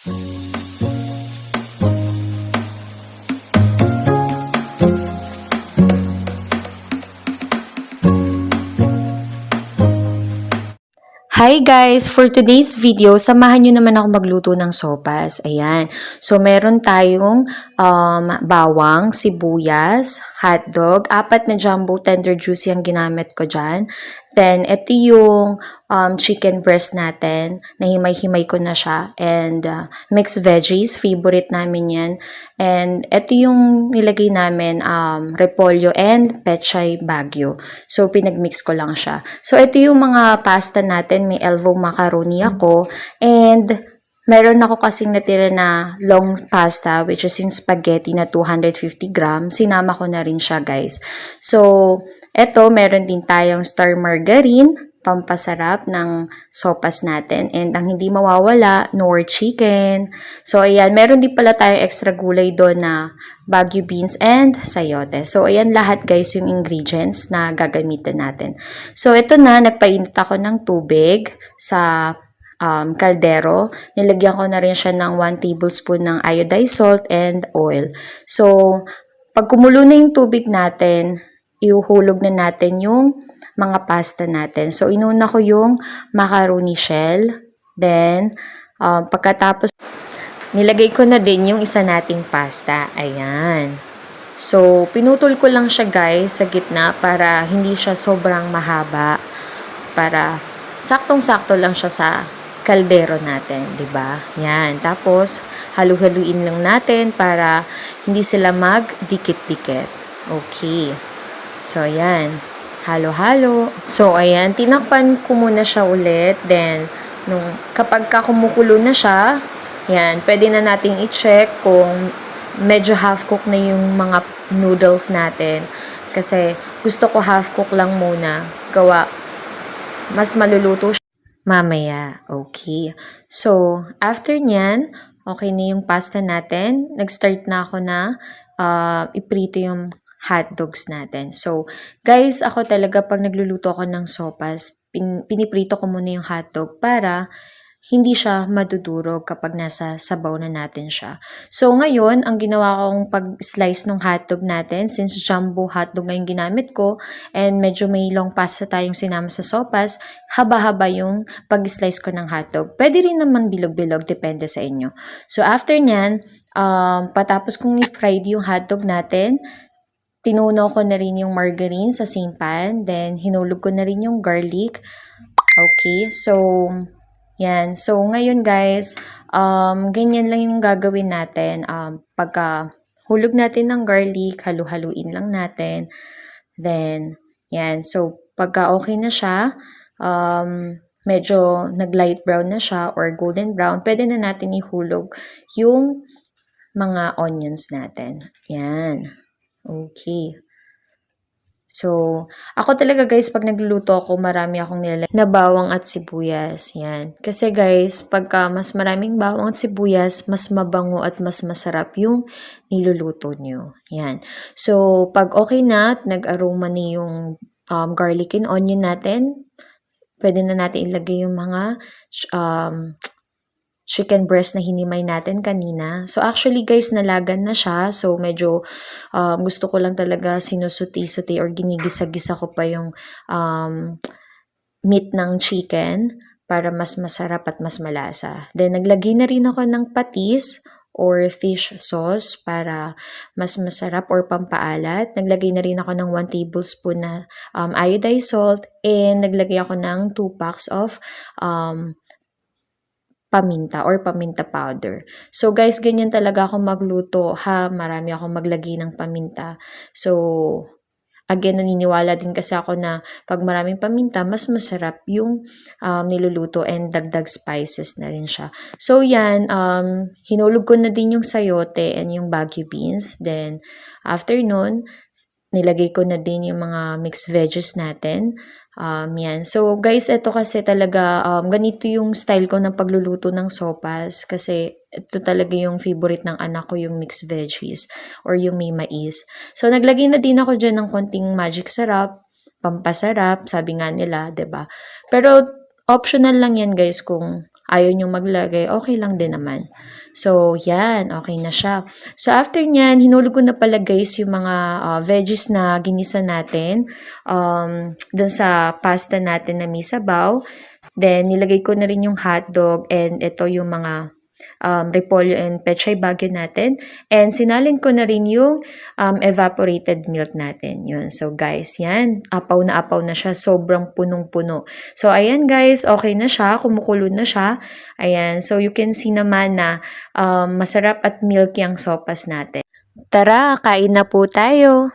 Hi guys! For today's video, samahan nyo naman ako magluto ng sopas. Ayan. So, meron tayong bawang, sibuyas, hotdog, 4 na jumbo tender juicy ang ginamit ko dyan. Then, ito yung chicken breast natin. Nahimay-himay ko na siya. And mixed veggies, favorite namin yan. And ito yung nilagay namin, repolyo and pechay bagyo. So, pinagmix ko lang siya. So, ito yung mga pasta natin. May elbow macaroni ako. And meron ako kasing natira na long pasta, which is yung spaghetti na 250 grams. Sinama ko na rin siya, guys. So, eto, meron din tayong star margarine, pampasarap ng sopas natin. And ang hindi mawawala, nor chicken. So, ayan, meron din pala tayong extra gulay doon na Baguio beans and sayote. So, ayan lahat guys yung ingredients na gagamitin natin. So, ito na, nagpainit ako ng tubig sa kaldero. Nilagyan ko na rin siya ng 1 tablespoon ng iodized salt and oil. So, pag kumulo na yung tubig natin, ihuhulog na natin yung mga pasta natin. So, inuna ko yung macaroni shell. Then, pagkatapos, nilagay ko na din yung isa nating pasta. Ayan. So, pinutol ko lang siya guys sa gitna para hindi siya sobrang mahaba. Para saktong-sakto lang siya sa kaldero natin, 'di ba? Yan. Tapos, halu-haluin lang natin para hindi sila magdikit-dikit. Okay. So, ayan. Halo-halo. So, ayan. Tinakpan ko muna siya ulit. Then, kapag kumukulo na siya, yan, pwede na nating i-check kung medyo half-cook na yung mga noodles natin. Kasi, gusto ko half-cook lang muna. Gawa, mas maluluto siya mamaya. Okay. So, after nyan, okay na yung pasta natin. Nag-start na ako na iprito yung hotdogs natin. So, guys, ako talaga pag nagluluto ako ng sopas, piniprito ko muna yung hotdog para hindi siya madudurog kapag nasa sabaw na natin siya. So, ngayon, ang ginawa kong pag-slice ng hotdog natin, since jumbo hotdog nga yung ginamit ko, and medyo may long pasta tayong sinama sa sopas, haba-haba yung pag-slice ko ng hotdog. Pwede rin naman bilog-bilog, depende sa inyo. So, after nyan, patapos kong i-fried yung hotdog natin, tinunaw ko na rin yung margarine sa same pan. Then, hinulog ko na rin yung garlic. Okay, so, yan. So, ngayon guys, ganyan lang yung gagawin natin. Pagka hulog natin ng garlic, halu-haluin lang natin. Then, yan. So, pagka okay na siya, medyo nag-light brown na siya or golden brown, pwede na natin ihulog yung mga onions natin. Yan. Okay. So, ako talaga guys, pag nagluluto ako, marami akong nilalagay na bawang at sibuyas. Yan. Kasi guys, pagka mas maraming bawang at sibuyas, mas mabango at mas masarap yung niluluto nyo. Yan. So, pag okay na at nag-aroma na yung garlic and onion natin, pwede na natin ilagay yung mga chicken breast na hinimay natin kanina. So, actually guys, nalagan na siya. So, medyo gusto ko lang talaga sinusuti-suti or ginigisa-gisa ko pa yung meat ng chicken para mas masarap at mas malasa. Then, naglagay na rin ako ng patis or fish sauce para mas masarap or pampaalat. Naglagay na rin ako ng 1 tablespoon na iodized salt and naglagay ako ng 2 packs of paminta or paminta powder. So guys, ganyan talaga ako magluto ha. Marami akong maglagay ng paminta. So, again, naniniwala din kasi ako na pag maraming paminta, mas masarap yung niluluto and dagdag spices na rin siya. So yan, hinulog ko na din yung sayote and yung Baguio beans. Then, after nun, nilagay ko na din yung mga mixed veggies natin. Yan. So, guys, ito kasi talaga, ganito yung style ko ng pagluluto ng sopas kasi ito talaga yung favorite ng anak ko, yung mixed veggies or yung may mais. So, naglagay na din ako dyan ng konting magic sarap, pampasarap, sabi nga nila, 'di ba? Pero, optional lang yan, guys, kung ayaw nyo maglagay, okay lang din naman. So, yan, okay na siya. So, after nyan, hinulog ko na pala guys yung mga veggies na ginisa natin dun sa pasta natin na may sabaw. Then, nilagay ko na rin yung hotdog and ito yung mga repolyo and pechay bagyo natin. And sinalin ko na rin yung evaporated milk natin. Yun. So guys, yan. Apaw na siya. Sobrang punong-puno. So ayan guys, okay na siya. Kumukulo na siya. Ayan. So you can see naman na masarap at milky ang sopas natin. Tara, kain na po tayo.